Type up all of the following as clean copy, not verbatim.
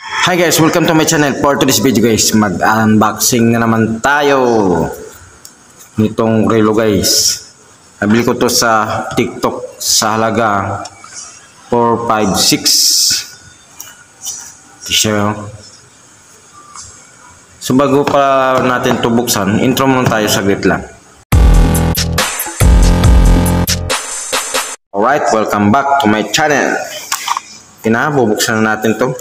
Hi guys, welcome to my channel. For today's video guys, mag-unboxing na naman tayo nitong relo guys. Nabili ko to sa TikTok sa halaga 456. Siya. So bago pa natin to buksan, intro muna tayo saglit lang. Alright, welcome back to my channel. Bubuksan na natin to.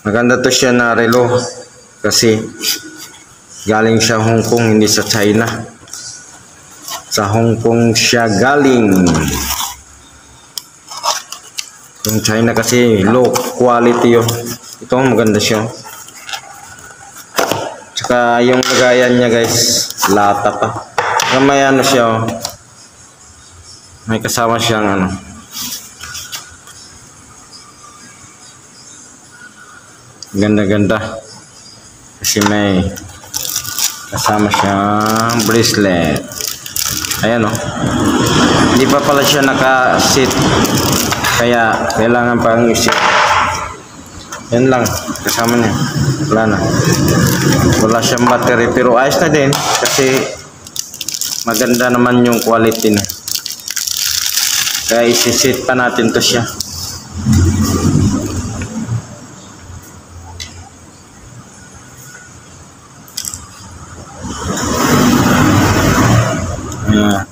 Maganda to siya na relo kasi galing siya Hong Kong, hindi sa China. Sa Hong Kong siya galing. Yung China kasi low quality yun. Ito maganda siya. Tsaka yung lagayan niya guys, lata pa. May ano siya, may kasama siyang ano, ganda-ganda kasi may kasama siyang bracelet. Ayan o, hindi pa pala siya naka-sit kaya kailangan pang i-sit. Yan lang kasama niya, wala siyang battery pero ayos na din kasi maganda naman yung quality niya, kaya isi-sit pa natin to siya.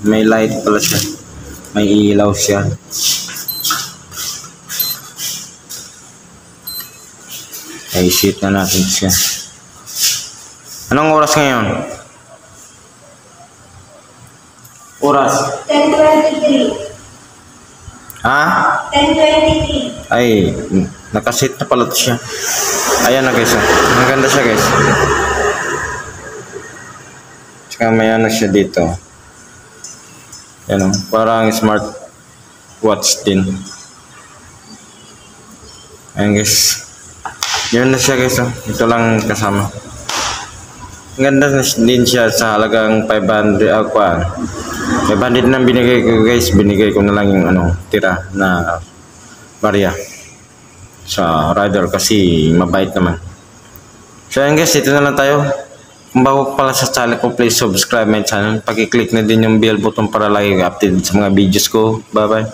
May light pala siya, may ilaw siya. Ay, sit na natin siya. Anong oras ngayon? Oras? 10:23. Ha? 10:23. Ay, nakasit na pala siya. Ayan na guys. Ang ganda siya guys. Tsaka may ano siya dito. Yan, parang smart watch din. Ayan guys, yun na siya guys. Ito lang kasama. Ganda din siya sa halagang 500 500 na binigay ko guys. Binigay ko na lang yung ano, tira na barya sa rider kasi mabait naman. So ayan guys, ito na lang tayo. Kung bago pala sa channel ko, please subscribe my channel. Paki-click na din yung bell button para lagi update sa mga videos ko. Bye bye.